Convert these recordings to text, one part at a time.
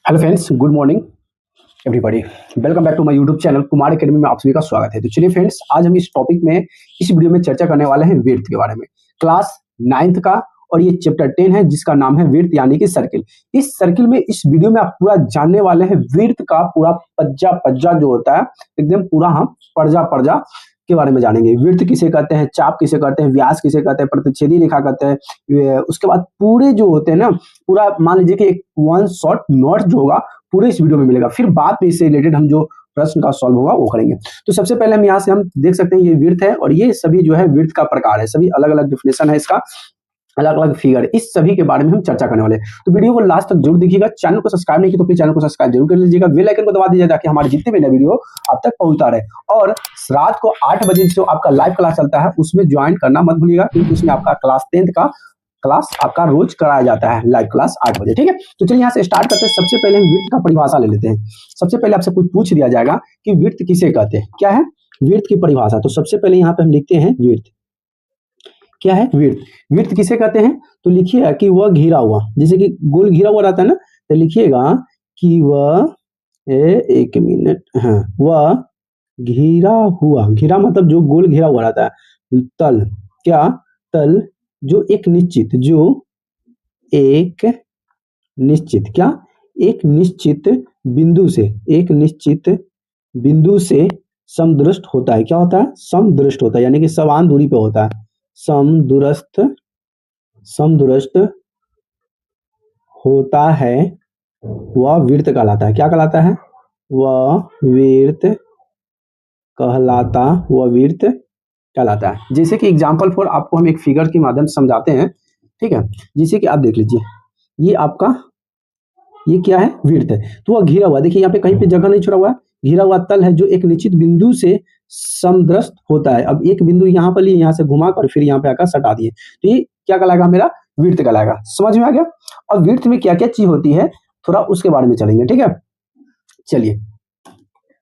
Hello friends, good morning everybody. Welcome back to my YouTube channel Kumar academy में आप सभी का स्वागत है। तो चलिए फ्रेंड्स, आज हम इस टॉपिक में इस वीडियो में चर्चा करने वाले हैं विड्थ के बारे में, क्लास 9th का। और ये चैप्टर 10 है जिसका नाम है विड्थ यानी कि सर्किल। इस सर्किल में इस वीडियो में आप पूरा जानने वाले हैं विड्थ का पूरा पज्जा पज्जा जो होता है, एकदम पूरा हम पर्जा पर्जा के बारे में जानेंगे। विड्थ किसे कहते हैं, चाप किसे कहते हैं, व्यास किसे कहते हैं, प्रतिच्छेदी रेखा कहते हैं। उसके बाद पूरे जो होते हैं ना, पूरा मान लीजिए कि एक वन शॉट नोट जो होगा पूरे इस वीडियो में मिलेगा। फिर बाद में इससे रिलेटेड हम जो प्रश्न का सॉल्व होगा वो करेंगे। तो सबसे पहले हम यहाँ से हम देख सकते हैं ये विड्थ है, और ये सभी जो है विड्थ का प्रकार है, सभी अलग अलग डिफिनेशन है इसका, अलग अलग फिगर, इस सभी के बारे में हम चर्चा करने वाले हैं। तो वीडियो को लास्ट तक जरूर देखिएगा। चैनल को सब्सक्राइब नहीं किया तो प्लीज चैनल को सब्सक्राइब जरूर कर लीजिएगा, बेल आइकन को दबा दीजिएगा ताकि हमारे जितने भी नए वीडियो आप तक पहुंचता रहे। और रात को 8 बजे जो आपका लाइव क्लास चलता है उसमें ज्वाइन करना मत भूलिएगा, क्योंकि उसमें आपका क्लास 10th का क्लास आपका रोज कराया जाता है, लाइव क्लास 8 बजे। ठीक है, तो चलिए यहाँ से स्टार्ट करते हैं। सबसे पहले हम विड्थ का परिभाषा ले लेते हैं। सबसे पहले आपसे कुछ पूछ दिया जाएगा कि विड्थ किसे कहते हैं, क्या है विड्थ की परिभाषा। तो सबसे पहले यहाँ पे हम लिखते हैं विड्थ। क्या है विड्थ? विड्थ किसे कहते हैं? तो लिखिएगा कि वह घिरा हुआ, जैसे कि गोल घिरा हुआ रहता है ना, तो लिखिएगा कि वह एक मिनट, हाँ, वह घिरा हुआ, घिरा मतलब जो गोल घिरा हुआ रहता है। तल, क्या तल जो एक निश्चित, जो एक निश्चित, क्या एक निश्चित बिंदु से, एक निश्चित बिंदु से समदृष्ट होता है। क्या होता है? समदृष्ट होता है, यानी कि समान दूरी पे होता है। समदूरस्थ, समदूरस्थ होता है, वह विड्थ कहलाता है। क्या कहलाता है? वह विड्थ कहलाता, वह विड्थ कहलाता है। जैसे कि एग्जांपल फॉर आपको हम एक फिगर के माध्यम से समझाते हैं। ठीक है, जैसे कि आप देख लीजिए, ये आपका ये क्या है? विड्थ है। तो वह घिरा हुआ, देखिए यहाँ पे कहीं पे जगह नहीं छोड़ा हुआ है, घिरा हुआ तल है जो एक निश्चित बिंदु से समदृष्ट होता है। अब एक बिंदु यहाँ पर लिए, यहाँ से घुमाकर फिर यहाँ पे आकर सटा दिए, तो ये क्या कहलाएगा? मेरा विड्थ कहलाएगा। समझ में आ गया? और विड्थ में क्या क्या चीज होती है थोड़ा उसके बारे में चलेंगे। ठीक है, चलिए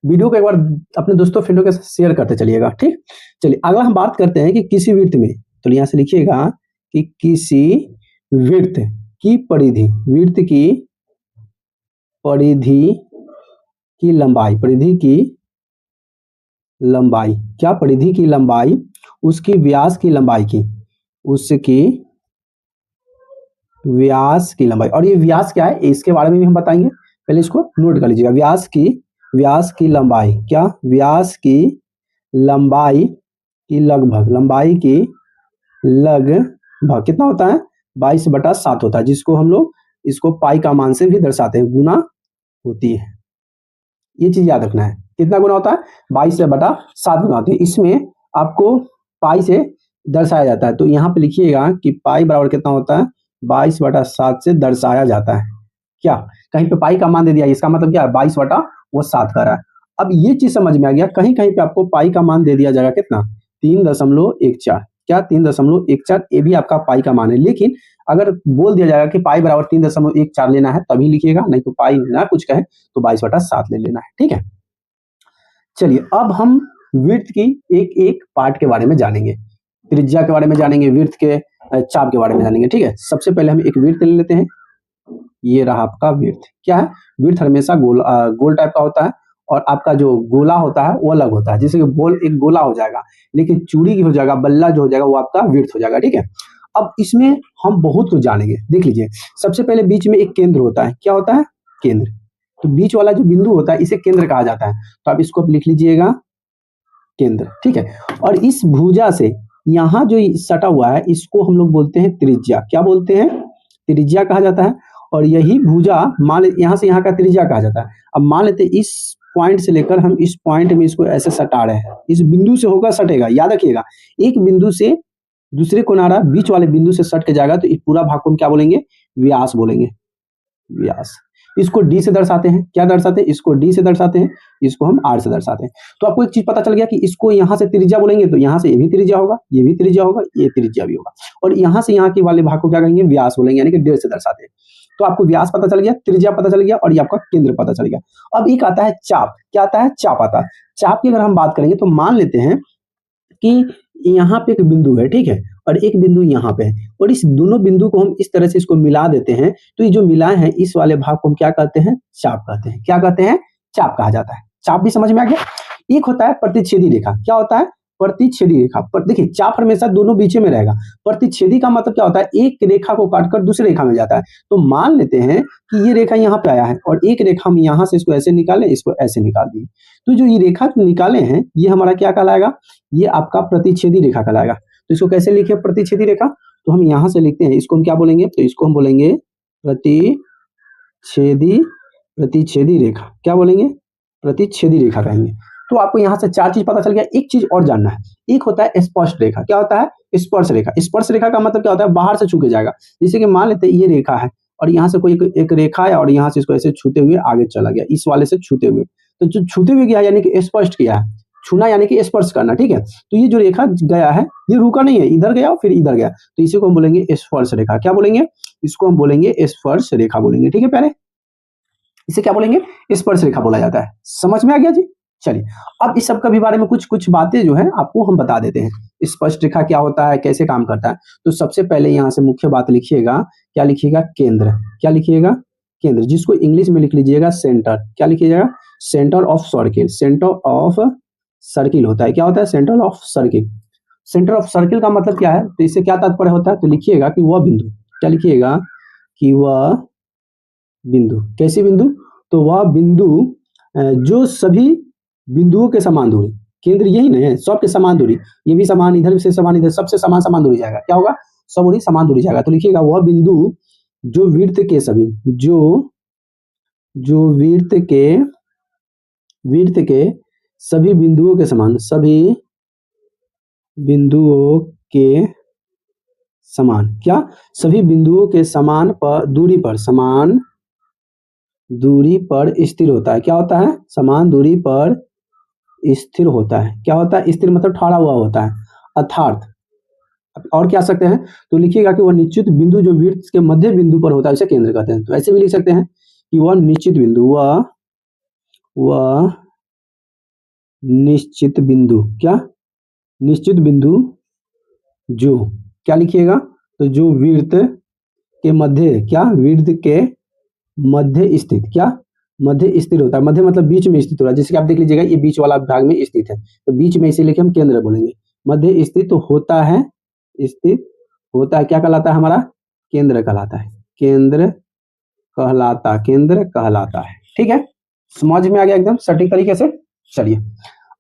वीडियो को एक बार अपने दोस्तों फ्रेंडों के साथ शेयर करते चलिएगा। ठीक, चलिए अगला हम बात करते हैं कि किसी विड्थ में, तो यहाँ से लिखिएगा कि किसी विड्थ की परिधि, विड्थ की परिधि की लंबाई, परिधि की लंबाई, क्या परिधि की लंबाई उसकी व्यास की लंबाई की, उसकी व्यास की लंबाई। और ये व्यास क्या है इसके बारे में भी हम बताएंगे, पहले इसको नोट कर लीजिएगा। व्यास की लंबाई, क्या व्यास की लंबाई की लगभग, लंबाई की लगभग कितना होता है? 22/7 होता है, जिसको हम लोग इसको पाई का मान से भी दर्शाते हैं, गुना होती है। ये चीज याद रखना है, कितना गुना होता है? 22/7 गुना होती है। इसमें आपको पाई से दर्शाया जाता है, तो यहाँ पे लिखिएगा कि पाई बराबर कितना होता है? 22/7 से दर्शाया जाता है। क्या कहीं पे पाई का मान दे दिया, इसका मतलब क्या है? 22/7 कर रहा है। अब ये चीज समझ में आ गया, कहीं कहीं पे आपको पाई का मान दे दिया जाएगा कितना? 3.14। क्या 3.14? ये भी आपका पाई का मान है, लेकिन अगर बोल दिया जाएगा कि पाई बराबर 3.14 लेना है तभी लिखिएगा, नहीं तो पाई ना कुछ कहे तो 22/7 ले लेना है। ठीक है, चलिए अब हम विड्थ की एक एक पार्ट के बारे में जानेंगे, त्रिज्या के बारे में जानेंगे, विड्थ के चाप के बारे में जानेंगे। ठीक है, सबसे पहले हम एक विड्थ ले लेते हैं। ये रहा आपका विड्थ। क्या है? विड्थ हमेशा गोल टाइप का होता है, और आपका जो गोला होता है वो अलग होता है। जैसे कि बॉल एक गोला हो जाएगा, लेकिन चूड़ी की हो जाएगा, बल्ला जो हो जाएगा वो आपका विड्थ हो जाएगा। ठीक है, अब इसमें हम बहुत कुछ जानेंगे। देख लीजिए, सबसे पहले बीच में एक केंद्र होता है। क्या होता है? केंद्र। तो बीच वाला जो बिंदु होता है इसे केंद्र कहा जाता है, तो आप इसको लिख लीजिएगा केंद्र। ठीक है, और इस भुजा से यहाँ जो सटा हुआ है इसको हम लोग बोलते हैं त्रिज्या। क्या बोलते हैं? त्रिज्या कहा जाता है। और यही भुजा मान यहाँ से यहाँ का त्रिज्या कहा जाता है। अब मान लेते इस पॉइंट से लेकर हम इस पॉइंट में इसको ऐसे सटा रहे हैं, इस बिंदु से होकर सटेगा, याद रखिएगा। एक बिंदु से दूसरे किनारा बीच वाले बिंदु से सट के जाएगा, तो इस पूरा भाग को हम क्या बोलेंगे? व्यास बोलेंगे, व्यास। इसको डी से दर्शाते हैं। क्या दर्शाते हैं? इसको डी से दर्शाते हैं, इसको हम आर से दर्शाते हैं। तो आपको एक चीज पता चल गया कि इसको यहाँ से त्रिज्या बोलेंगे तो यहाँ से ये भी त्रिज्या होगा, ये भी त्रिज्या होगा, ये त्रिज्या भी होगा। और यहाँ से यहाँ के वाले भाग को क्या कहेंगे? व्यास बोलेंगे, यानी कि डेढ़ से दर्शाते हैं। तो आपको व्यास पता चल गया, त्रिज्या पता चल गया, और ये आपका केंद्र पता चल गया। अब एक आता है चाप। क्या आता है? चाप आता है। चाप की अगर हम बात करेंगे तो मान लेते हैं कि यहाँ पे एक बिंदु है, ठीक है, और एक बिंदु यहाँ पे है, और इस दोनों बिंदु को हम इस तरह से इसको मिला देते हैं, तो ये जो मिलाए हैं इस वाले भाग को हम क्या कहते हैं, चाप कहते हैं। क्या कहते हैं, चाप कहा जाता है। चाप भी समझ में आ गया। एक होता है प्रतिच्छेदी रेखा। क्या होता है, प्रतिच्छेदी रेखा। पर देखिए चाप हमेशा दोनों बीच में रहेगा। प्रतिच्छेदी का मतलब क्या होता है, एक रेखा को काटकर दूसरी रेखा में जाता है। तो मान लेते हैं कि ये रेखा यहाँ पे आया है और एक रेखा हम यहाँ से इसको ऐसे निकाले, इसको ऐसे निकाल दिए, तो जो ये रेखा निकाले हैं ये हमारा क्या कहलाएगा, ये आपका प्रतिच्छेदी रेखा कहलाएगा। तो इसको कैसे लिखे, प्रतिच्छेदी रेखा, तो हम यहाँ से लिखते हैं, इसको हम क्या बोलेंगे, तो इसको हम बोलेंगे प्रतिच्छेदी, प्रतिच्छेदी रेखा। क्या बोलेंगे, प्रतिच्छेदी रेखा कहेंगे। तो आपको यहाँ से चार चीज पता चल गया। एक चीज और जानना है, एक होता है स्पर्श रेखा। क्या होता है, स्पर्श रेखा। स्पर्श रेखा का मतलब क्या होता है, बाहर से छू के जाएगा। जैसे कि मान लेते हैं ये रेखा है और यहाँ से कोई एक रेखा है और यहाँ से इसको ऐसे छूते हुए आगे चला गया, इस वाले से छूते हुए, तो जो छूते हुए गया यानी कि स्पर्श किया है, छूना यानी कि स्पर्श करना, ठीक है। तो ये जो रेखा गया है ये रुका नहीं है, इधर गया फिर इधर गया, तो इसी को हम बोलेंगे स्पर्श रेखा। क्या बोलेंगे, इसको हम बोलेंगे स्पर्श रेखा बोलेंगे, ठीक है प्यारे। इसे क्या बोलेंगे, स्पर्श रेखा बोला जाता है। समझ में आ गया जी। चलिए अब इस सब का भी बारे में कुछ कुछ बातें जो है आपको हम बता देते हैं। स्पर्श रेखा क्या होता है, कैसे काम करता है। तो सबसे पहले यहाँ से मुख्य बात लिखिएगा, क्या लिखिएगा, केंद्र। क्या लिखिएगा, केंद्र, जिसको इंग्लिश में लिख लीजिएगा सेंटर। क्या लिखिएगा, centre of circle. Centre of circle होता है, क्या होता है, centre of circle. Centre of circle का मतलब क्या है, तो इससे क्या तात्पर्य होता है, तो लिखिएगा कि वह बिंदु। क्या लिखिएगा, कि वह बिंदु। कैसी बिंदु, तो वह बिंदु जो सभी बिंदुओं के समान दूरी, केंद्र यही नहीं है, सबके समान दूरी, ये भी समान, इधर से समान, इधर सबसे समान समान दूरी जाएगा। क्या होगा, सब दूरी समान दूरी जाएगा। तो लिखिएगा वह बिंदु जो वृत्त के सभी, जो वृत्त के सभी बिंदुओं के समान, सभी बिंदुओं के समान, क्या, सभी बिंदुओं के समान पर दूरी पर, समान दूरी पर स्थिर होता है। क्या होता है, समान दूरी पर स्थिर होता है। क्या होता है, स्थिर मतलब ठहरा हुआ होता है, अर्थात। और क्या सकते हैं, तो लिखिएगा कि वह निश्चित बिंदु जो वृत्त के मध्य बिंदु पर होता है उसे केंद्र कहते हैं। तो ऐसे भी लिख सकते हैं कि वह निश्चित बिंदु, वह निश्चित बिंदु, क्या, निश्चित बिंदु जो, क्या लिखिएगा, तो जो वृत्त के मध्य, क्या, वृत्त के मध्य स्थित, क्या, मध्य स्थिर होता है। मध्य मतलब बीच में स्थित हो रहा है, जैसे कि आप देख लीजिएगा ये बीच वाला भाग में स्थित है, तो बीच में इसीलिए हम केंद्र बोलेंगे। मध्य स्थित होता है, स्थित होता है, क्या कहलाता है हमारा, केंद्र कहलाता है, केंद्र कहलाता, केंद्र कहलाता है। ठीक है, समझ में आ गया एकदम सटीक तरीके से। चलिए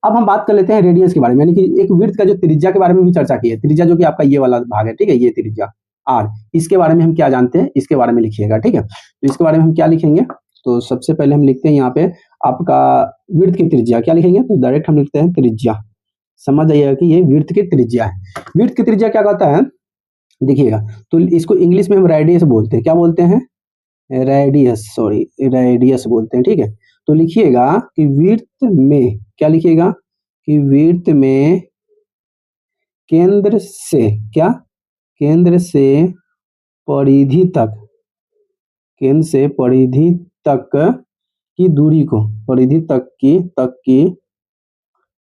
अब हम बात कर लेते हैं रेडियस के बारे में, यानी कि एक वृत्त का जो त्रिज्या के बारे में भी चर्चा की है। त्रिज्या जो कि आपका ये वाला भाग है, ठीक है, ये त्रिज्या आर, इसके बारे में हम क्या जानते हैं, इसके बारे में लिखिएगा। ठीक है, तो इसके बारे में हम क्या लिखेंगे, तो सबसे पहले हम लिखते हैं यहाँ पे आपका वृत्त की त्रिज्या। क्या लिखेंगे, तो डायरेक्ट हम लिखते हैं त्रिज्या। समझ जाइएगा कि ये वृत्त की त्रिज्या है। वृत्त की त्रिज्या क्या कहता है, देखिएगा, तो इसको इंग्लिश में हम रेडियस बोलते हैं। क्या बोलते हैं, रेडियस, सॉरी रेडियस बोलते हैं। ठीक है, तो लिखिएगा कि वृत्त में, क्या लिखिएगा, कि वृत्त में केंद्र से, क्या, केंद्र से परिधि तक, केंद्र से परिधि तक की दूरी को, परिधि तक की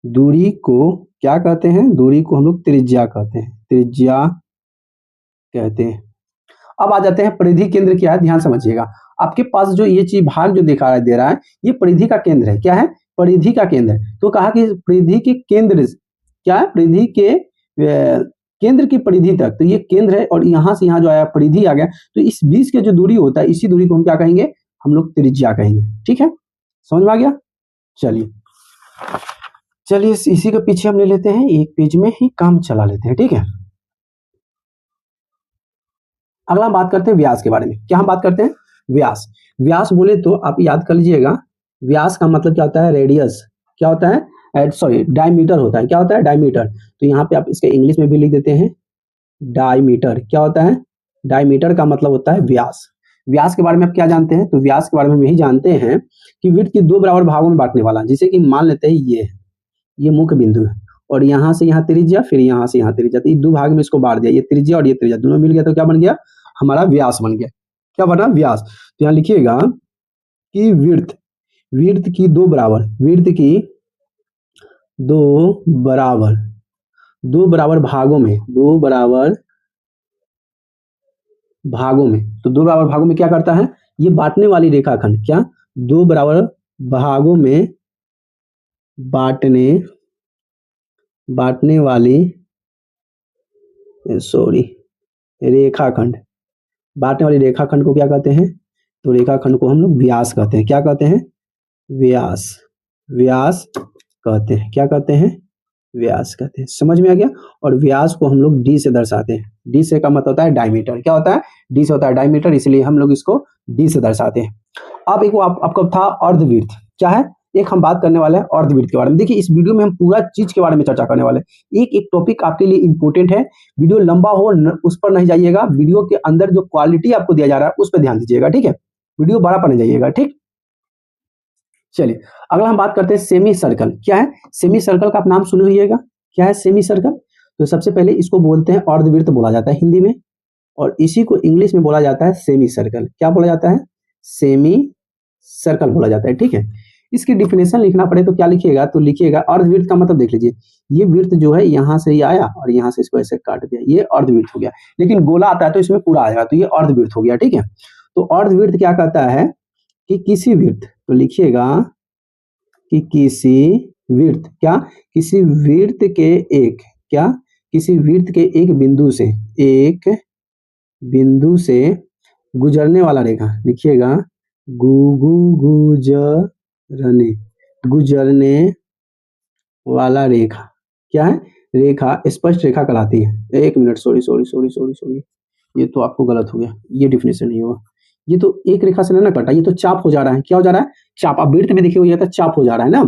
दूरी को क्या कहते हैं, दूरी को हम लोग त्रिज्या कहते हैं, त्रिज्या कहते हैं। अब आ जाते हैं परिधि केंद्र क्या है, ध्यान समझिएगा। आपके पास जो ये चीज भाग जो दिखाई दे रहा है ये परिधि का केंद्र है। क्या है, परिधि का केंद्र। तो कहा कि परिधि के केंद्र, क्या है, परिधि के केंद्र की परिधि तक, तो ये केंद्र है और यहाँ से यहाँ जो आया परिधि आ गया, तो इस बीच के जो दूरी होता है इसी दूरी को हम क्या कहेंगे, हम लोग त्रिज्या कहेंगे। ठीक है, समझ में आ गया। चलिए चलिए इसी के पीछे हम ले लेते हैं, एक पेज में ही काम चला लेते हैं। ठीक है, अगला हम बात करते हैं व्यास के बारे में। क्या हम बात करते हैं, व्यास। व्यास बोले तो आप याद कर लीजिएगा, व्यास का मतलब क्या होता है, रेडियस। क्या होता है, सॉरी डायमीटर होता है। क्या होता है, डायमीटर। तो यहाँ पे आप इसके इंग्लिश में भी लिख देते हैं डायमीटर। क्या होता है, डायमीटर का मतलब होता है व्यास। व्यास के बारे में आप क्या जानते हैं, तो व्यास के बारे में हम यही जानते हैं कि वृत्त की दो बराबर भागों में बांटने वाला। जैसे कि मान लेते हैं ये मुख्य बिंदु है और यहाँ से यहाँ त्रिज्या, फिर यहाँ से यहाँ त्रिज्या, तो ये दो भाग में इसको बांट दिया, ये त्रिज्या और ये त्रिज्या दोनों मिल गया, तो क्या बन गया, हमारा व्यास बन गया। क्या बना, व्यास। तो यहाँ लिखिएगा कि वृत्त की दो बराबर, वृत्त की दो बराबर भागों में, दो बराबर भागों में, तो दो बराबर भागों में क्या करता है, ये बांटने वाली रेखाखंड, क्या, दो बराबर भागों में बांटने बांटने वाली, सॉरी, रेखाखंड, बांटने वाली रेखाखंड को क्या कहते हैं, तो रेखाखंड को हम लोग व्यास कहते हैं, क्या कहते हैं, व्यास, व्यास कहते हैं, क्या कहते हैं, व्यास कहते हैं, समझ में आ गया। और व्यास को हम लोग डी से दर्शाते हैं, डी से का मतलब होता है डायमीटर, क्या होता है, डी से होता है डायमीटर, इसलिए हम लोग इसको डी से दर्शाते हैं। अब एक वो आपका था अर्धवृत्त, क्या है, एक हम बात करने वाले हैं अर्धवृत्त के बारे में। देखिए इस वीडियो में हम पूरा चीज के बारे में चर्चा करने वाले हैं, एक एक टॉपिक आपके लिए इंपॉर्टेंट है, वीडियो लंबा हो उस पर नहीं जाइएगा, वीडियो के अंदर जो क्वालिटी आपको दिया जा रहा है उस पर ध्यान दीजिएगा, ठीक है, वीडियो बड़ा पर नहीं जाइएगा, ठीक। चलिए अगला हम बात करते हैं सेमी सर्कल, क्या है, सेमी सर्कल का आप नाम सुने होइएगा, क्या है सेमी सर्कल, तो सबसे पहले इसको बोलते हैं अर्धवृत्त बोला जाता है हिंदी में, और इसी को इंग्लिश में बोला जाता है सेमी सर्कल, क्या बोला जाता है, सेमी सर्कल बोला जाता है, ठीक है। इसकी डिफिनेशन लिखना पड़े तो क्या लिखिएगा, तो लिखिएगा अर्धवृत्त का मतलब देख लीजिए, ये वृत्त जो है यहाँ से ये आया और यहाँ से इसको ऐसे काट दिया, ये अर्धवृत्त हो गया, लेकिन गोला आता है तो इसमें पूरा आएगा, तो ये अर्धवृत्त हो गया, ठीक है। तो अर्धवृत्त क्या कहता है कि किसी वृत्त, तो लिखिएगा कि किसी वृत्त, क्या, किसी वृत्त के एक, क्या, किसी वृत्त के एक बिंदु से गुजरने वाला रेखा, लिखिएगा गुजरने गुजरने वाला रेखा, क्या है, रेखा स्पष्ट रेखा कहलाती है। एक minute, sorry sorry sorry sorry sorry, ये तो आपको गलत हो गया, ये डिफिनेशन नहीं होगा, ये तो एक रेखा से ना कटा, ये तो चाप हो जा रहा है, क्या हो जा रहा है, चाप, आप वृत्त में देखिए हुआ था चाप हो जा रहा है ना,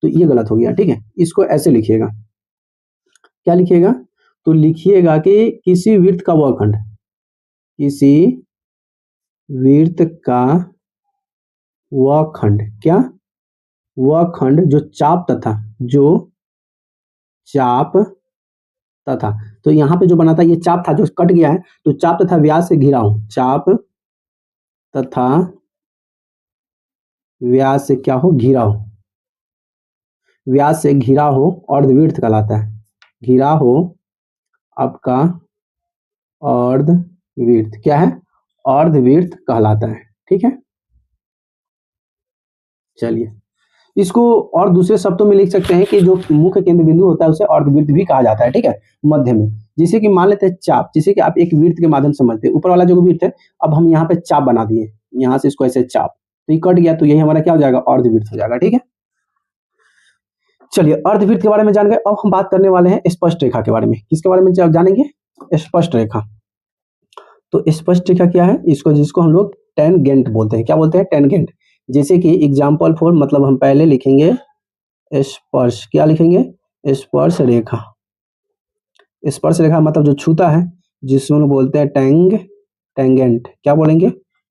तो ये गलत हो गया, ठीक है। इसको ऐसे लिखिएगा, क्या लिखिएगा, तो लिखिएगा कि किसी वृत्त का वह खंड, किसी वृत्त का वह खंड, क्या, वह खंड जो चाप तथा, तो यहाँ पे जो बना था ये चाप था जो कट गया है, तो चाप तथा व्यास से घिरा हो, चाप तथा व्यास से क्या हो, घिरा हो, व्यास से घिरा हो अर्धवृत्त कहलाता है, घिरा हो आपका अर्धवृत्त, क्या है, अर्धवृत्त कहलाता है, ठीक है। चलिए इसको और दूसरे शब्दों में लिख सकते हैं कि जो मुख्य केंद्र बिंदु होता है उसे अर्धवृत्त भी कहा जाता है, ठीक है, मध्य में, जैसे कि मान लेते हैं चाप, जैसे कि आप एक वृत्त के माध्यम से समझते हैं, ऊपर वाला जो वृत्त है अब हम यहाँ पे चाप बना दिए, यहाँ से इसको ऐसे चाप, तो ये कट गया, तो यही हमारा क्या हो जाएगा, अर्धवृत्त हो जाएगा, ठीक है। चलिए अर्धवृत्त के बारे में जान गए, अब हम बात करने वाले हैं स्पष्ट रेखा के बारे में, किसके बारे में जानेंगे, स्पष्ट रेखा। तो स्पष्ट रेखा क्या है, इसको जिसको हम लोग टेंजेंट बोलते हैं, क्या बोलते हैं, टेंजेंट, जैसे कि एग्जाम्पल फॉर, मतलब हम पहले लिखेंगे स्पर्श, क्या लिखेंगे, स्पर्श रेखा, स्पर्श रेखा मतलब जो छूता है, जिसको बोलते हैं टेंजेंट, क्या बोलेंगे,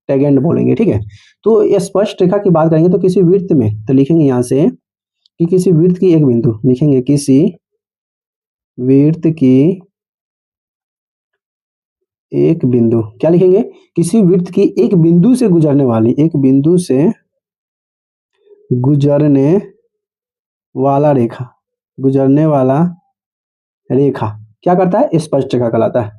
टेंजेंट बोलेंगे, ठीक है। तो ये स्पर्श रेखा की बात करेंगे तो किसी वृत्त में, तो लिखेंगे यहाँ से कि किसी वृत्त की एक बिंदु, लिखेंगे किसी वृत्त की एक बिंदु, क्या लिखेंगे, किसी वृत्त की एक बिंदु से गुजरने वाली, एक बिंदु से गुजरने वाला रेखा, गुजरने वाला रेखा क्या करता है, स्पष्ट रेखा कहलाता है।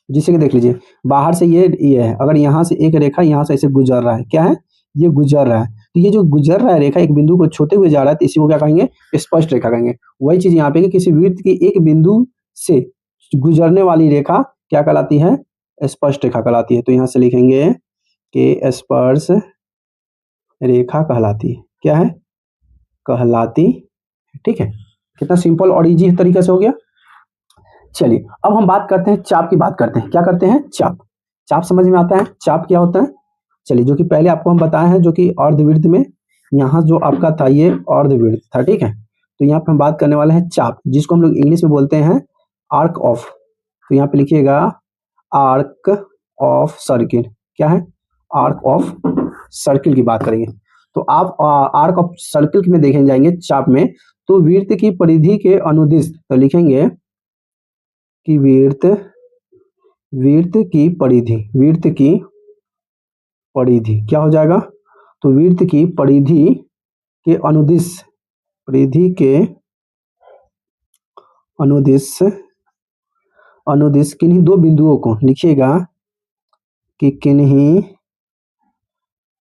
जिसे कि देख लीजिए बाहर से ये है, अगर यहाँ से एक रेखा यहाँ से ऐसे गुजर रहा है, क्या है, ये गुजर रहा है, तो ये जो गुजर रहा है रेखा एक बिंदु को छूते हुए जा रहा है, तो इसी को क्या कहेंगे, स्पष्ट रेखा कहेंगे। वही चीज यहाँ पे कि किसी वृत्त की एक बिंदु से गुजरने वाली रेखा क्या कहलाती है, स्पष्ट रेखा कहलाती है। तो यहाँ से लिखेंगे कि स्पर्श रेखा कहलाती है, क्या है, कहलाती, ठीक है। कितना सिंपल और इजी तरीके से हो गया। चलिए अब हम बात करते हैं चाप की, बात करते हैं, क्या करते हैं, चाप, चाप समझ में आता है, चाप क्या होता है। चलिए जो कि पहले आपको हम बताए हैं, जो कि अर्धवृत्त में यहाँ जो आपका था ये अर्धवृत्त था, ठीक है। तो यहाँ पे हम बात करने वाले हैं चाप, जिसको हम लोग इंग्लिश में बोलते हैं आर्क ऑफ, तो यहाँ पे लिखिएगा आर्क ऑफ सर्किल, क्या है, आर्क ऑफ सर्किल की बात करेंगे। तो आप आर्क ऑफ सर्किल में देखें जाएंगे चाप में, तो वृत्त की परिधि के अनुदिश, तो लिखेंगे कि वृत्त की परिधि क्या हो जाएगा, तो वृत्त की परिधि के अनुदिश, परिधि के अनुदिश किन्हीं दो बिंदुओं को लिखिएगा कि किन्हीं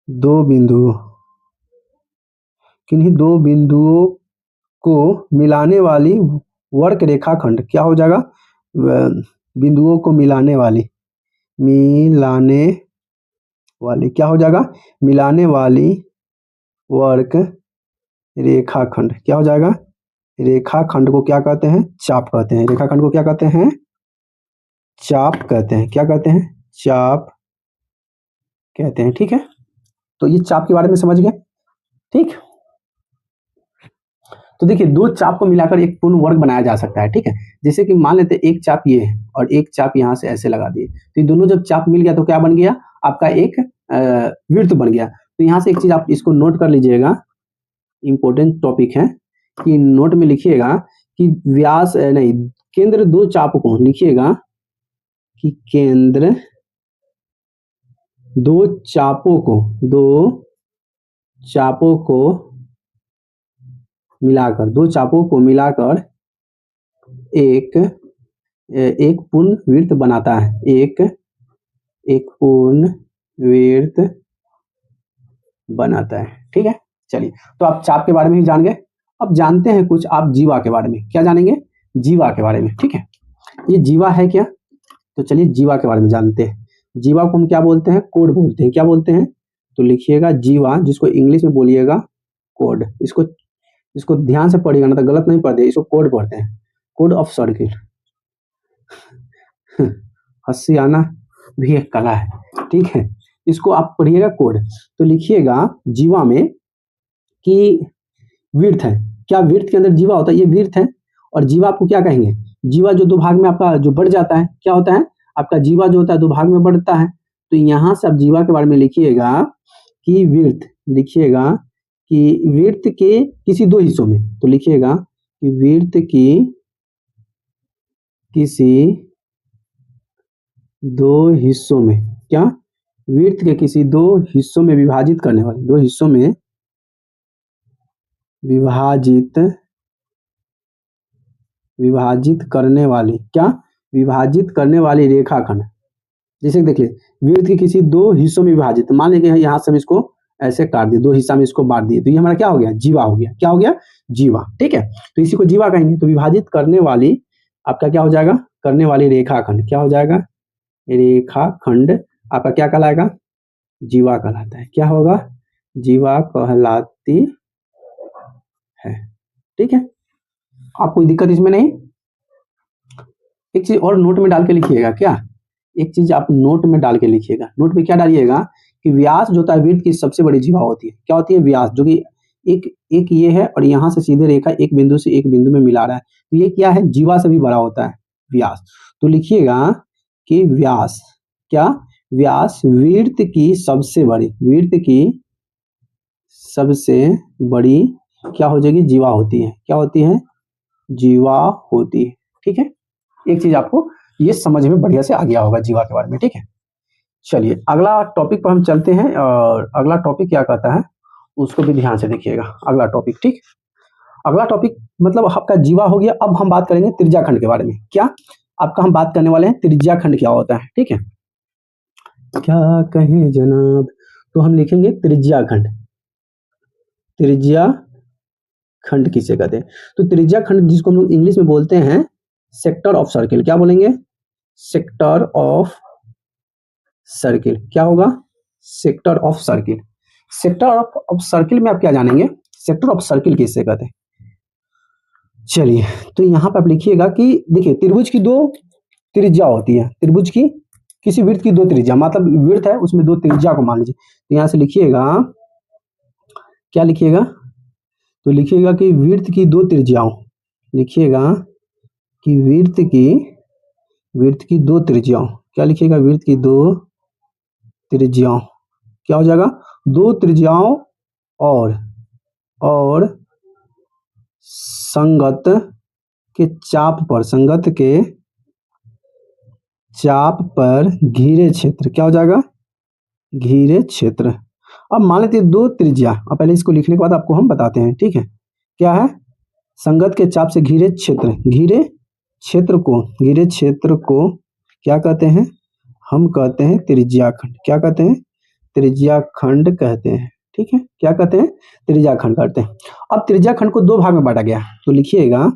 दो बिंदुओं को मिलाने वाली वर्क रेखाखंड क्या हो जाएगा? बिंदुओं को मिलाने वाली क्या हो जाएगा? मिलाने वाली वर्क रेखाखंड क्या हो जाएगा? रेखाखंड को क्या कहते हैं? चाप कहते हैं। रेखाखंड को क्या कहते हैं? चाप कहते हैं। क्या कहते हैं? चाप कहते हैं। ठीक है, तो ये चाप के बारे में समझ गए। ठीक, तो देखिए दो चाप को मिलाकर एक पूर्ण वर्ग बनाया जा सकता है। ठीक है, जैसे कि मान लेते हैं एक चाप ये है और एक चाप यहाँ से ऐसे लगा दिए, तो ये दोनों जब चाप मिल गया तो क्या बन गया? आपका एक वृत्त बन गया। तो यहाँ से एक चीज आप इसको नोट कर लीजिएगा, इंपॉर्टेंट टॉपिक है कि नोट में लिखिएगा कि व्यास नहीं, केंद्र दो चाप को लिखिएगा कि केंद्र दो चापों को मिलाकर एक पूर्ण वृत्त बनाता है। एक पूर्ण वृत्त बनाता है। ठीक है, चलिए, तो आप चाप के बारे में ही जान गए। अब जानते हैं कुछ आप जीवा के बारे में। क्या जानेंगे? जीवा के बारे में। ठीक है, ये जीवा है क्या? तो चलिए जीवा के बारे में जानते हैं। जीवा को हम क्या बोलते हैं? कोड बोलते हैं। क्या बोलते हैं? तो लिखिएगा जीवा, जिसको इंग्लिश में बोलिएगा कोड। इसको ध्यान से पढ़िएगा ना तो गलत नहीं पढ़ते, इसको कोड पढ़ते हैं, कोड ऑफ सर्किल। हंसी आना भी एक कला है। ठीक है, इसको आप पढ़िएगा कोड। तो लिखिएगा जीवा में कि वृत्त है। क्या वृत्त के अंदर जीवा होता है? ये वृत्त है। और जीवा आपको क्या कहेंगे? जीवा जो दो भाग में आपका जो बढ़ जाता है, क्या होता है? आपका जीवा जो होता है दो भाग में बढ़ता है। तो यहाँ से आप जीवा के बारे में लिखिएगा कि वृत्त, लिखिएगा कि वृत्त के किसी दो हिस्सों में, तो लिखिएगा कि वृत्त की किसी दो हिस्सों में, क्या? वृत्त के किसी दो हिस्सों में विभाजित करने वाली, दो हिस्सों में विभाजित करने वाली, क्या? विभाजित करने वाली रेखाखंड। जैसे देखिए वृत्त के किसी दो हिस्सों में विभाजित, मान लीजिए यहाँ से हम इसको ऐसे काट दिए, दो हिस्सा में इसको बांट दिए, तो ये हमारा क्या हो गया? जीवा हो गया। क्या हो गया? जीवा। ठीक है, तो इसी को जीवा कहेंगे। तो विभाजित करने वाली आपका क्या हो जाएगा? करने वाली रेखाखंड क्या हो जाएगा? रेखाखंड आपका क्या कहलाएगा? जीवा कहलाता है। क्या होगा? जीवा कहलाती है। ठीक है, आप कोई दिक्कत इसमें नहीं। एक चीज और नोट में डाल के लिखिएगा। क्या? एक चीज आप नोट में डाल के लिखिएगा। नोट में क्या डालिएगा कि व्यास जो होता है वृत्त की सबसे बड़ी जीवा होती है। क्या होती है? व्यास, जो कि एक ये है और यहाँ से सीधे रेखा एक बिंदु से एक बिंदु में मिला रहा है, तो ये क्या है? जीवा से भी बड़ा होता है व्यास। तो लिखिएगा कि व्यास, क्या? व्यास वृत्त की सबसे बड़ी क्या हो जाएगी? जीवा होती है। क्या होती है? जीवा होती है। ठीक है, एक चीज आपको ये समझ में बढ़िया से आ गया होगा जीवा के बारे में। ठीक है, चलिए अगला टॉपिक पर हम चलते हैं, और अगला टॉपिक क्या कहता है उसको भी ध्यान से देखिएगा। अगला टॉपिक, ठीक, अगला टॉपिक मतलब आपका जीवा हो गया। अब हम बात करेंगे त्रिज्याखंड के बारे में। क्या आपका हम बात करने वाले हैं? त्रिज्याखंड क्या होता है। ठीक है, क्या कहें जनाब, तो हम लिखेंगे त्रिज्याखंड। त्रिज्याखंड किसे कहते हैं? तो त्रिज्याखंड जिसको हम लोग इंग्लिश में बोलते हैं सेक्टर ऑफ सर्किल। क्या बोलेंगे? Sector of circle. क्या होगा? Sector of circle. Sector of circle में आप क्या जानेंगे? सेक्टर ऑफ सर्किल किससे कहते हैं? चलिए, तो यहाँ पे आप लिखिएगा कि देखिए त्रिभुज की दो त्रिज्या होती है। त्रिभुज की किसी वृत्त की दो त्रिज्या, मतलब वृत्त है उसमें दो त्रिज्या को मान लीजिए। तो यहाँ से लिखिएगा, क्या लिखिएगा? तो लिखिएगा कि वृत्त की दो त्रिज्याओं, लिखिएगा कि वृत्त की दो त्रिज्याओं, क्या लिखिएगा? वृत्त की दो त्रिज्याओं, क्या हो जाएगा? दो त्रिज्याओं और संगत के चाप पर घिरे क्षेत्र। क्या हो जाएगा? घिरे क्षेत्र। अब मान लेते हैं दो त्रिज्या, अब पहले इसको लिखने के बाद आपको हम बताते हैं। ठीक है, क्या है? संगत के चाप से घिरे क्षेत्र। घिरे क्षेत्र को क्या कहते हैं? हम कहते हैं त्रिज्या खंड। क्या कहते हैं? त्रिज्या खंड कहते हैं। ठीक है, क्या कहते हैं? त्रिज्या खंड कहते हैं। अब त्रिज्या खंड को दो भाग में बांटा गया, तो लिखिएगा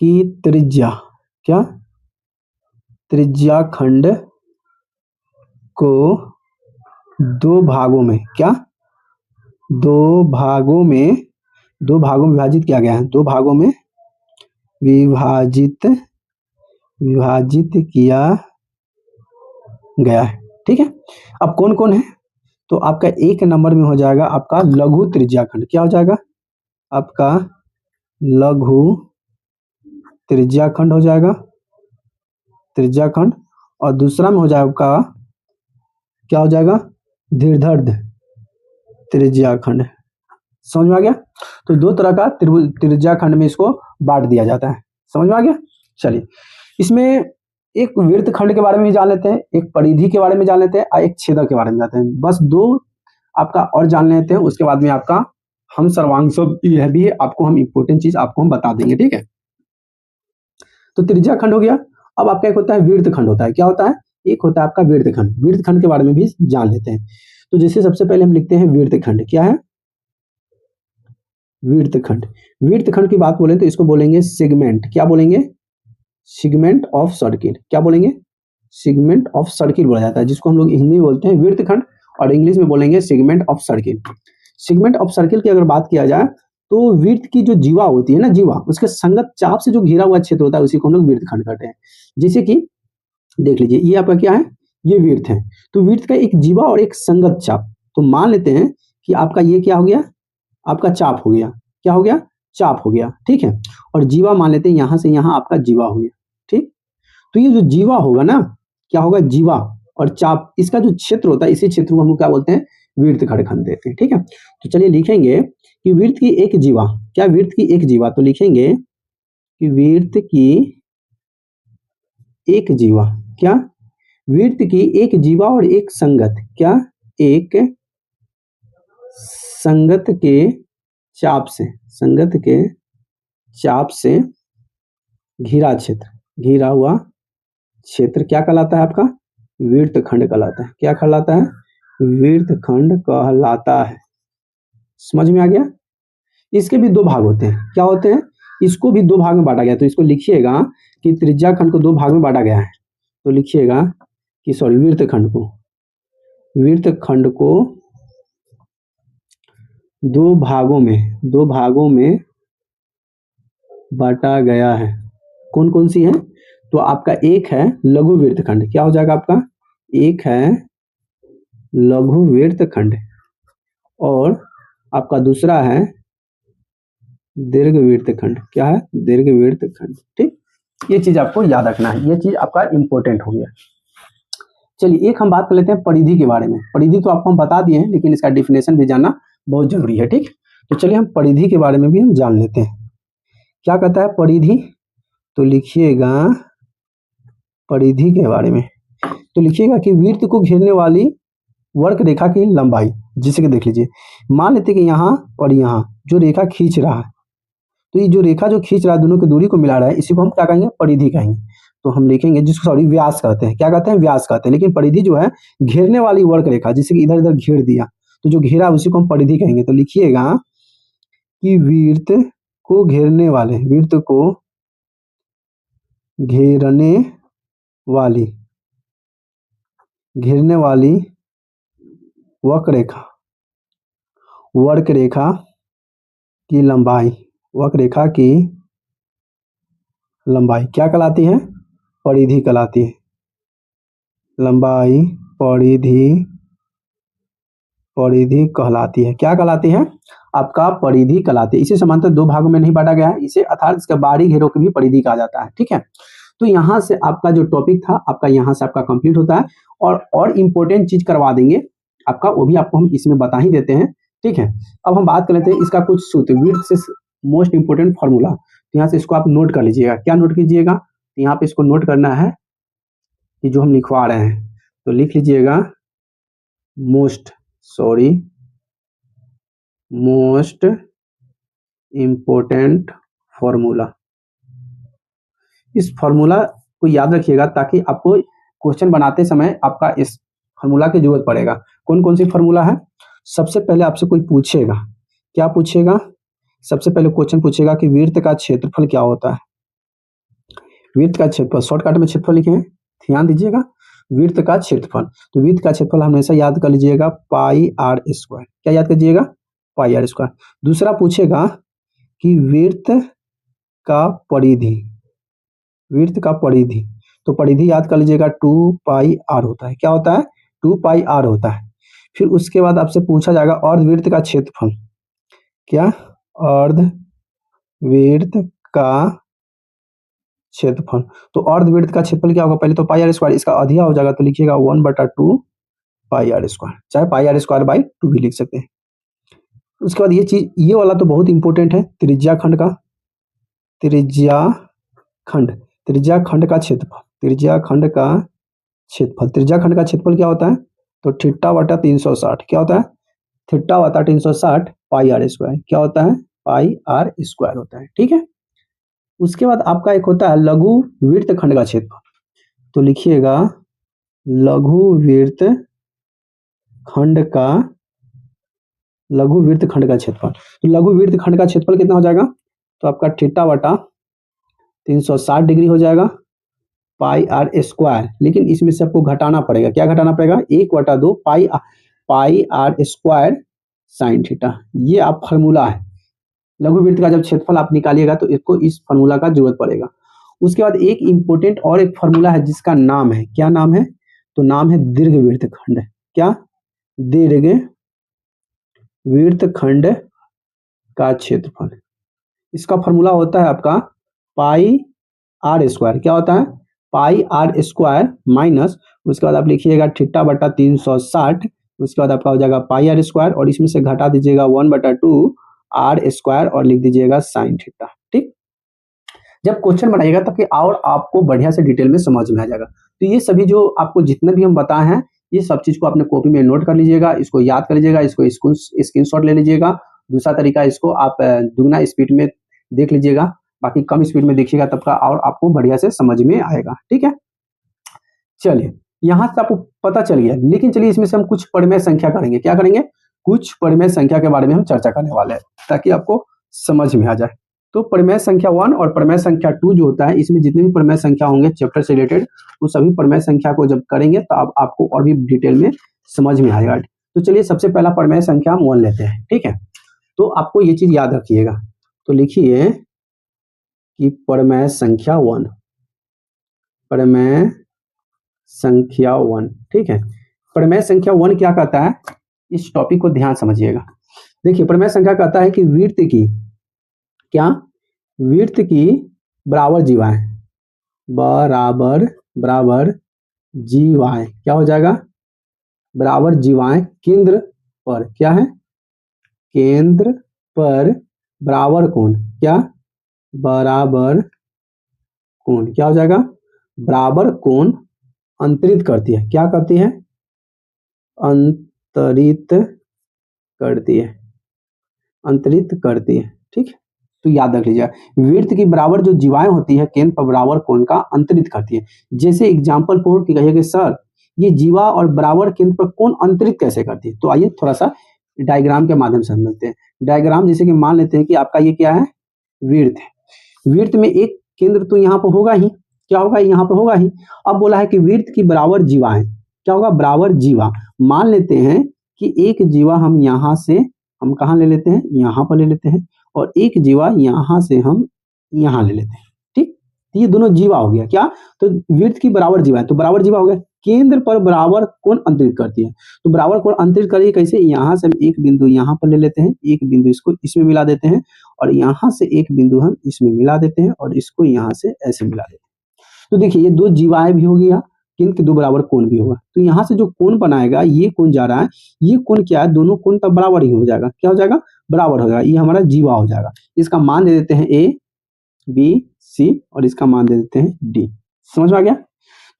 कि त्रिज्या, क्या? त्रिज्या खंड को दो भागों में, क्या? दो भागों में विभाजित किया गया है। दो भागों में विभाजित किया गया है। ठीक है, अब कौन कौन है? तो आपका एक नंबर में हो जाएगा आपका लघु त्रिज्या खंड। क्या हो जाएगा? आपका लघु त्रिज्या खंड हो जाएगा, त्रिज्या खंड। और दूसरा में हो जाएगा आपका, क्या हो जाएगा? दीर्घ त्रिज्या खंड। समझ में आ गया? तो दो तरह का त्रिज्या खंड में इसको बांट दिया जाता है। समझ में आ गया? चलिए, इसमें एक वृत्त खंड के बारे में भी जान लेते हैं, एक परिधि के बारे में जान लेते हैं और एक छेदक के बारे में जाते हैं। बस दो आपका और जान लेते हैं, उसके बाद में आपका हम सर्वांश यह भी है, आपको हम इंपोर्टेंट चीज आपको हम बता देंगे। ठीक है, तो त्रिज्या खंड हो गया। अब आपका एक होता है वृत्त खंड। होता है, क्या होता है? एक होता है आपका वृत्त खंड। वृत्त खंड के बारे में भी जान लेते हैं। तो जैसे सबसे पहले हम लिखते हैं वृत्त खंड। क्या है? वृत्त खंड। वृत्त खंड की बात बोलें तो इसको बोलेंगे सेगमेंट। क्या बोलेंगे? Segment of circle. क्या बोलेंगे? सेगमेंट ऑफ सर्किल बोला जाता है, जिसको हम लोग हिंदी में बोलते हैं वृत्त खंड और इंग्लिश में बोलेंगे segment of circle. Segment of circle की अगर बात किया जाए तो वृत्त की जो जीवा होती है ना, जीवा, उसके संगत चाप से जो घिरा हुआ क्षेत्र होता है उसी को हम लोग वृत्त खंड कहते हैं। जैसे कि देख लीजिए, ये आपका क्या है? ये वृत्त है, तो वृत्त का एक जीवा और एक संगत चाप। तो मान लेते हैं कि आपका ये क्या हो गया? आपका चाप हो गया। क्या हो गया? चाप हो गया। ठीक है, और जीवा मान लेते हैं यहां से यहां आपका जीवा हो गया। ठीक, तो ये जो जीवा होगा ना, क्या होगा? जीवा और चाप, इसका जो क्षेत्र होता है, इसी क्षेत्र को हम क्या बोलते हैं? वृत्त खंड कहते हैं। ठीक है, तो चलिए लिखेंगे कि वृत्त की एक जीवा। क्या? वृत्त की एक जीवा। तो लिखेंगे कि वृत्त की एक जीवा। क्या? वृत्त की एक जीवा और एक संगत। क्या? एक संगत के चाप से, संगत के चाप से घिरा क्षेत्र, घिरा हुआ क्षेत्र क्या कहलाता है? आपका वृत्त खंड कहलाता है। क्या कहलाता है? वृत्त खंड कहलाता है। समझ में आ गया? इसके भी दो भाग होते हैं। क्या होते हैं? इसको भी दो भाग में बांटा गया। तो इसको लिखिएगा कि त्रिज्या खंड को दो भाग में बांटा गया है। तो लिखिएगा कि सॉरी, वृत्त खंड को दो भागों में बांटा गया है। कौन कौन सी है? तो आपका एक है लघु वृत्त खंड। क्या हो जाएगा आपका? एक है लघु वृत्त खंड और आपका दूसरा है दीर्घ वृत्त खंड। क्या है? दीर्घ वृत्त खंड। ठीक, ये चीज आपको याद रखना है, ये चीज आपका इंपॉर्टेंट हो गया। चलिए, एक हम बात कर लेते हैं परिधि के बारे में। परिधि तो आपको हम बता दिए हैं, लेकिन इसका डिफिनेशन भी जानना बहुत जरूरी है। ठीक, तो चलिए हम परिधि के बारे में भी हम जान लेते हैं। क्या कहता है परिधि? तो लिखिएगा परिधि के बारे में, तो लिखिएगा कि वृत्त को घेरने वाली वक्र रेखा की लंबाई। जिसे कि देख लीजिए, मान लेते कि यहाँ और यहाँ जो रेखा खींच रहा है, तो ये जो रेखा जो खींच रहा है, दोनों की दूरी को मिला रहा है, इसी को हम क्या कहेंगे? परिधि कहेंगे। तो हम लिखेंगे, जिसको सॉरी व्यास कहते हैं। क्या कहते हैं? व्यास कहते हैं। लेकिन परिधि जो है घेरने वाली वक्र रेखा, जिसे कि इधर इधर घेर दिया, तो जो घेरा उसी को हम परिधि कहेंगे। तो लिखिएगा कि वृत्त को घेरने वाली वक्र रेखा की लंबाई क्या कहलाती है? परिधि कहलाती है। लंबाई परिधि कहलाती है। क्या कहलाती है? आपका परिधि कहलाती है। इसे समांतर दो भागों में नहीं बांटा गया है, इसे अर्थात इसका बाहरी घेरों को भी परिधि कहा जाता है। ठीक है, तो यहाँ से आपका जो टॉपिक था आपका यहाँ से आपका कंप्लीट होता है। और इम्पोर्टेंट चीज करवा देंगे आपका, वो भी आपको हम इसमें बता ही देते हैं। ठीक है, अब हम बात कर लेते हैं इसका कुछ सूत्र, वृत्त से मोस्ट इंपोर्टेंट फॉर्मूला। तो यहाँ से इसको आप नोट कर लीजिएगा। क्या नोट कीजिएगा? तो यहाँ पे इसको नोट करना है कि जो हम लिखवा रहे हैं, तो लिख लीजिएगा मोस्ट इंपोर्टेंट फॉर्मूला। इस फॉर्मूला को याद रखिएगा ताकि आपको क्वेश्चन बनाते समय आपका इस फार्मूला की जरूरत पड़ेगा। कौन कौन सी फार्मूला है? सबसे पहले आपसे कोई पूछेगा, क्या पूछेगा? सबसे पहले क्वेश्चन पूछेगा कि वृत्त का क्षेत्रफल क्या होता है। वृत्त का क्षेत्रफल, शॉर्टकट में क्षेत्रफल लिखे हैं, ध्यान दीजिएगा। वृत्त का क्षेत्रफल, तो वृत्त का क्षेत्रफल हमेशा याद कर लीजिएगा पाई आर स्क्वायर। क्या याद कीजिएगा? पाई आर स्क्वायर। दूसरा पूछेगा कि वृत्त का परिधि, वृत्त का परिधि, तो परिधि याद कर लीजिएगा 2 पाई आर होता है। क्या होता है? 2 पाई आर होता है। फिर उसके बाद आपसे पूछा जाएगा अर्धवृत्त का क्षेत्रफल। क्या? अर्धवृत्त का क्षेत्रफल, तो अर्धवृत्त का क्षेत्रफल क्या होगा? पहले तो पाई आर स्क्वायर, इसका अधिया हो जाएगा तो लिखिएगा 1/2 पाई आर स्क्वायर, चाहे पाई आर स्क्वायर बाई 2 भी लिख सकते हैं। उसके बाद ये चीज, ये वाला तो बहुत इंपॉर्टेंट है, त्रिज्या खंड का, त्रिज्या खंड, त्रिज्या खंड का क्षेत्रफल, त्रिज्या खंड का क्षेत्रफल, त्रिज्या खंड का क्षेत्रफल क्या होता है? तो θ/360। क्या होता है? θ/360 पाई आर स्क्वायर। क्या होता है? पाई आर स्क्वायर होता है। ठीक है। उसके बाद आपका एक होता है लघु वृत्त खंड का क्षेत्रफल, तो लिखिएगा लघु वृत्त खंड का, लघु वृत्त खंड का क्षेत्रफल। तो लघु वृत्त खंड का क्षेत्रफल कितना हो जाएगा? तो आपका θ/360 डिग्री हो जाएगा पाई आर स्क्वायर, लेकिन इसमें से आपको घटाना पड़ेगा। क्या घटाना पड़ेगा? 1/2 पाई आर स्क्वायर साइन थीटा। ये आप फार्मूला है, लघु वृत्त का जब क्षेत्रफल आप निकालिएगा तो इसको इस फार्मूला का जरूरत पड़ेगा। उसके बाद एक इंपॉर्टेंट और एक फार्मूला है जिसका नाम है, क्या नाम है? तो नाम है दीर्घवृत्त खंड। क्या? दीर्घवृत्त खंड का क्षेत्रफल। इसका फार्मूला होता है आपका पाई आर स्क्वायर। क्या होता है? पाई आर स्क्वायर माइनस, उसके बाद आप लिखिएगा θ/360, उसके बाद आपका हो जाएगा पाई आर स्क्वायर और इसमें से घटा दीजिएगा 1/2 आर स्क्वायर और लिख दीजिएगा साइन थीटा। ठीक, जब क्वेश्चन बनाइएगा तब कि और आपको बढ़िया से डिटेल में समझ में आ जाएगा। तो ये सभी जो आपको जितने भी हम बताए हैं, ये सब चीज को अपने कॉपी में नोट कर लीजिएगा, इसको याद कर लीजिएगा, इसको स्क्रीनशॉट ले लीजिएगा। दूसरा तरीका, इसको आप दुगना स्पीड में देख लीजिएगा, बाकी कम स्पीड में देखिएगा तब का और आपको बढ़िया से समझ में आएगा। ठीक है, चलिए यहां से आपको पता चल गया, लेकिन चलिए इसमें से हम कुछ परिमेय संख्या करेंगे। क्या करेंगे? कुछ परिमेय संख्या के बारे में हम चर्चा करने वाले हैं ताकि आपको समझ में आ जाए। तो परिमेय संख्या 1 और परिमेय संख्या 2 जो होता है, इसमें जितने भी परिमेय संख्या होंगे चैप्टर से रिलेटेड, वो सभी परिमेय संख्या को जब करेंगे तो आपको और भी डिटेल में समझ में आएगा। तो चलिए सबसे पहला परिमेय संख्या हम 1 लेते हैं। ठीक है, तो आपको ये चीज याद रखिएगा, तो लिखिए कि परिमेय संख्या 1, परिमेय संख्या 1। ठीक है, परिमेय संख्या 1 क्या कहता है, इस टॉपिक को ध्यान समझिएगा। देखिए परिमेय संख्या कहता है कि वृत्त की, क्या? वृत्त की बराबर जीवाएं, बराबर जीवाएं, क्या हो जाएगा? बराबर जीवाएं केंद्र पर, क्या है? केंद्र पर बराबर कोण, क्या? बराबर कोण, क्या हो जाएगा? बराबर कोण अंतरित करती है। क्या करती है? अंतरित करती है, अंतरित करती है। ठीक, तो याद रख लीजिए, वृत्त की बराबर जो जीवाएं होती है केंद्र पर बराबर कोण का अंतरित करती है। जैसे एग्जाम्पल फॉर कि कहिए कि सर ये जीवा और बराबर केंद्र पर कोण अंतरित कैसे करती है, तो आइए थोड़ा सा डायग्राम के माध्यम से समझते हैं। डायग्राम जैसे कि मान लेते हैं कि आपका ये क्या है? वृत्त है। वृत्त में एक केंद्र तो यहाँ पर होगा ही, क्या होगा? यहाँ पर होगा ही। अब बोला है कि वृत्त की बराबर जीवाएं, क्या होगा? बराबर जीवा। मान लेते हैं कि एक जीवा हम यहाँ से, हम कहाँ ले लेते हैं? यहाँ पर ले लेते हैं, और एक जीवा यहाँ से हम यहाँ ले लेते हैं। ठीक, ये दोनों जीवा हो गया। क्या? तो वृत्त की बराबर जीवा है, तो बराबर जीवा हो गया, केंद्र पर बराबर कोण अंतरित करती है। तो बराबर कोण अंतरित करिए कैसे? यहाँ से हम एक बिंदु यहाँ पर ले लेते हैं, एक बिंदु इसको इसमें मिला देते हैं, और यहाँ से एक बिंदु हम इसमें मिला देते हैं, और इसको यहाँ से ऐसे मिला देते हैं। तो देखिए ये दो जीवाएं भी हो गया, केंद्र के दो बराबर कोण भी होगा। तो यहाँ से जो कोण बनाएगा, ये कोण जा रहा है, ये कोण क्या है? दोनों कोण तब बराबर ही हो जाएगा। क्या हो जाएगा? बराबर हो जाएगा। ये हमारा जीवा हो जाएगा। इसका मान दे देते हैं A, B, C, और इसका मान दे देते हैं D। समझ में आ गया?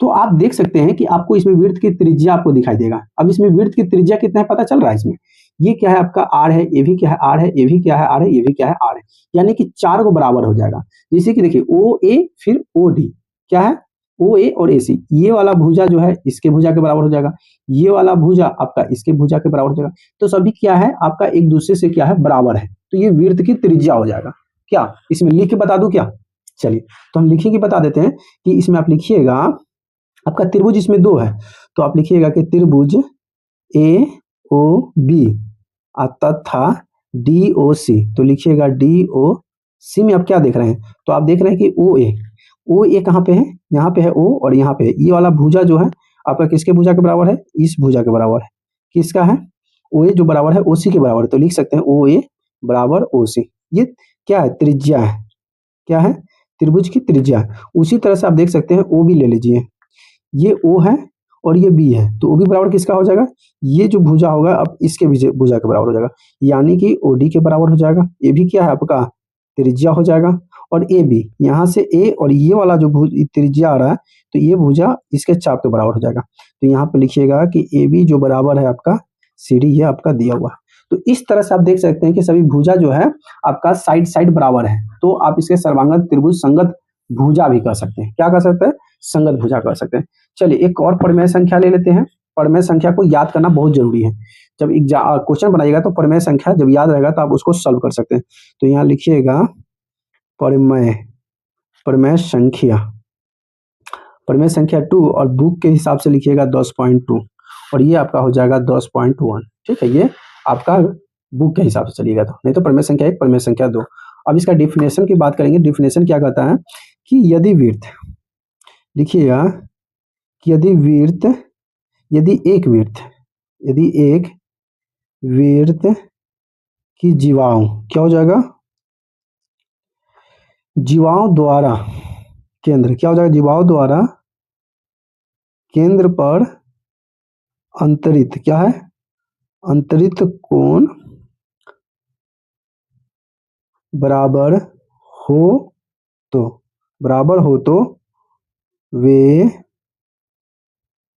तो आप देख सकते हैं कि आपको इसमें वृत्त की त्रिज्या आपको दिखाई देगा। अब इसमें वृत्त की त्रिज्या कितना है पता चल रहा है इसमें? ये क्या है आपका? R है, ये भी क्या है? R है, ये भी क्या है? R है, ये भी क्या है? R है। यानी कि 4 को बराबर हो जाएगा। जैसे कि देखिए OA फिर OD, क्या है? ओ ए और ए सी, ये वाला भुजा जो है इसके भुजा के बराबर हो जाएगा, ये वाला भुजा आपका इसके भुजा के बराबर हो जाएगा। तो सभी क्या है आपका एक दूसरे से क्या है बराबर है, तो ये वृत्त की त्रिज्या हो जाएगा। क्या इसमें लिख के बता दूं क्या? चलिए तो हम लिखेंगे, बता देते हैं कि इसमें आप लिखिएगा आपका त्रिभुज इसमें दो है, तो आप लिखिएगा कि त्रिभुज ए ओ बी तथा डी ओ सी, तो लिखिएगा डी ओ सी में आप क्या देख रहे हैं, तो आप देख रहे हैं कि ओ ए कहाँ पे है, यहाँ पे है ओ और यहाँ पे है, ये वाला भुजा जो है आपका किसके भुजा के बराबर है, इस भुजा के बराबर है, किसका है, ओ ए जो बराबर है ओ सी के बराबर है, तो लिख सकते हैं ओ ए बराबर ओ सी, ये क्या है त्रिज्या है, क्या है त्रिभुज की त्रिज्या है। उसी तरह से आप देख सकते हैं ओ भी ले लीजिए, ये ओ है और ये बी है, तो ओ भी बराबर किसका हो जाएगा, ये जो भुजा होगा अब इसके भुजा के बराबर हो जाएगा, यानी कि ओ डी के बराबर हो जाएगा, ये भी क्या है आपका त्रिज्या हो जाएगा। और ए बी, यहाँ से ए और ये वाला जो त्रिज्या आ रहा है तो ये भुजा इसके चाप के बराबर हो जाएगा, तो यहाँ पे लिखिएगा कि ए बी जो बराबर है आपका सी डी, ये आपका दिया हुआ है। तो इस तरह से आप देख सकते हैं कि सभी भुजा जो है आपका साइड साइड बराबर है, तो आप इसके सर्वांगत त्रिभुज संगत भुजा भी कर सकते हैं, क्या कर सकते हैं, संगत भुजा कर सकते हैं। चलिए एक और परिमेय संख्या ले लेते हैं, परिमेय संख्या को याद करना बहुत जरूरी है, जब क्वेश्चन बनाइएगा तो परिमेय संख्या जब याद रहेगा तो आप उसको सॉल्व कर सकते हैं। तो यहाँ लिखिएगा परिमेय संख्या, परिमेय संख्या 2 और बुक के हिसाब से लिखिएगा 10.2 और ये आपका हो जाएगा 10.1, ठीक है, ये आपका बुक के हिसाब से चलिएगा, तो नहीं तो परिमेय संख्या 1 परिमेय संख्या 2। अब इसका डिफिनेशन की बात करेंगे, डिफिनेशन क्या कहता है कि यदि वृत्त, लिखिएगा कि यदि एक वृत्त की जीवाओं, क्या हो जाएगा, जीवाओं द्वारा केंद्र, क्या हो जाएगा, जीवाओं द्वारा केंद्र पर अंतरित, क्या है, अंतरित कोण बराबर हो तो वे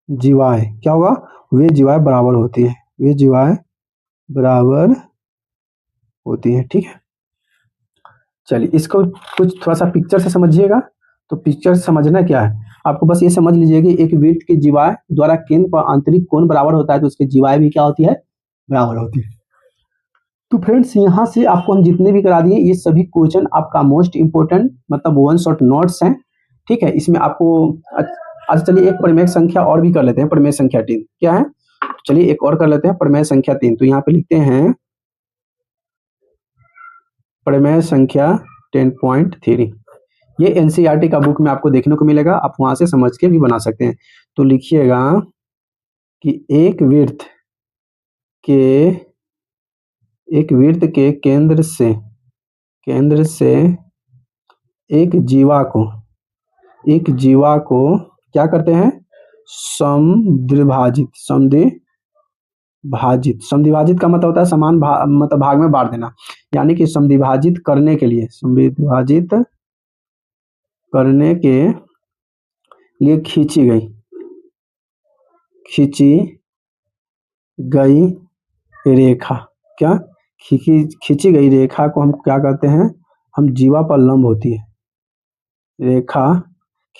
जीवाएं, क्या होगा, वे जीवाएं बराबर होती है, वे जीवाएं बराबर होती है, ठीक है। चलिए इसको कुछ थोड़ा सा पिक्चर से समझिएगा, तो पिक्चर से समझना क्या है, आपको बस ये समझ लीजिए कि एक वृत्त की जीवाएं द्वारा केंद्र पर आंतरिक कोण बराबर होता है तो उसकी जीवाएं भी क्या होती है, बराबर होती है। तो फ्रेंड्स यहाँ से आपको हम जितने भी करा दिए ये सभी क्वेश्चन आपका मोस्ट इंपोर्टेंट मतलब वन शॉट नोट्स हैं, ठीक है। इसमें आपको अच्छा चलिए एक परिमेय संख्या और भी कर लेते हैं, परिमेय संख्या 3 क्या है, चलिए एक और कर लेते हैं परिमेय संख्या 3। तो यहाँ पे लिखते हैं परिमेय संख्या 10.3, ये एनसीईआरटी का बुक में आपको देखने को मिलेगा, आप वहां से समझ के भी बना सकते हैं। तो लिखिएगा कि एक वृत्त के केंद्र से एक जीवा को क्या करते हैं, समद्विभाजित का मतलब होता है समान मतलब भाग में बांट देना, यानी कि समद्विभाजित करने के लिए खींची गई रेखा, क्या खींची गई रेखा को हम क्या कहते हैं, हम जीवा पर लंब होती है रेखा,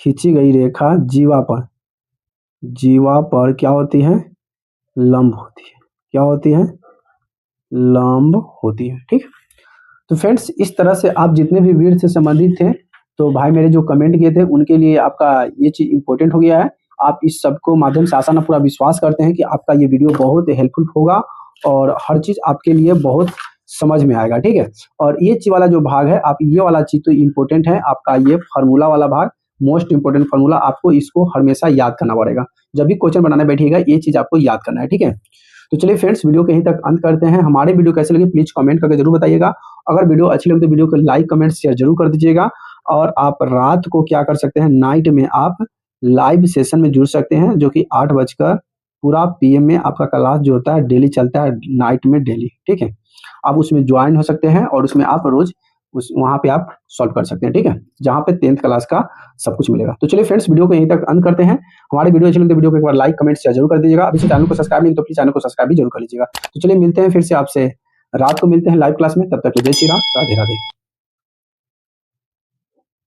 खींची गई रेखा जीवा पर क्या होती है, लंब होती है, क्या होती है, लंब होती है, ठीक। तो फ्रेंड्स इस तरह से आप जितने भी वृत्त से संबंधित थे तो भाई मेरे जो कमेंट किए थे उनके लिए आपका ये चीज इंपॉर्टेंट हो गया है। आप इस सबको माध्यम से आशा ना पूरा विश्वास करते हैं कि आपका ये वीडियो बहुत हेल्पफुल होगा और हर चीज आपके लिए बहुत समझ में आएगा, ठीक है। और ये चीज वाला जो भाग है आप ये वाला चीज तो इम्पोर्टेंट है, आपका ये फार्मूला वाला भाग मोस्ट इंपोर्टेंट फार्मूला, आपको इसको हमेशा याद करना पड़ेगा, जब भी क्वेश्चन बनाने बैठिएगा ये चीज आपको याद करना है, ठीक है। तो चलिए फ्रेंड्स वीडियो के यहीं तक अंत करते हैं। हमारे वीडियो कैसे लगे प्लीज कमेंट करके जरूर बताइएगा। अगर वीडियो अच्छी लगे तो वीडियो को लाइक कमेंट शेयर जरूर कर दीजिएगा। और आप रात को क्या कर सकते हैं, नाइट में आप लाइव सेशन में जुड़ सकते हैं जो कि 8 बजकर पूरा PM में आपका क्लास जो होता है डेली चलता है, नाइट में डेली, ठीक है। आप उसमें ज्वाइन हो सकते हैं और उसमें आप रोज वहां पे आप सॉल्व कर सकते हैं, ठीक है, जहां पे 10th क्लास का सब कुछ मिलेगा। तो चलिए फ्रेंड्स वीडियो को यहीं तक अंत करते हैं। हमारे वीडियो अच्छी लगे तो वीडियो को एक बार लाइक कमेंट शेयर जरूर कर दीजिएगा। अभी से चैनल को सब्सक्राइब नहीं तो प्लीज चैनल को सब्सक्राइब भी जरूर कर लीजिएगा। तो चलिए मिलते हैं फिर से आपसे रात को मिलते हैं लाइव क्लास में, तब तक जय श्री राम, राधे राधे।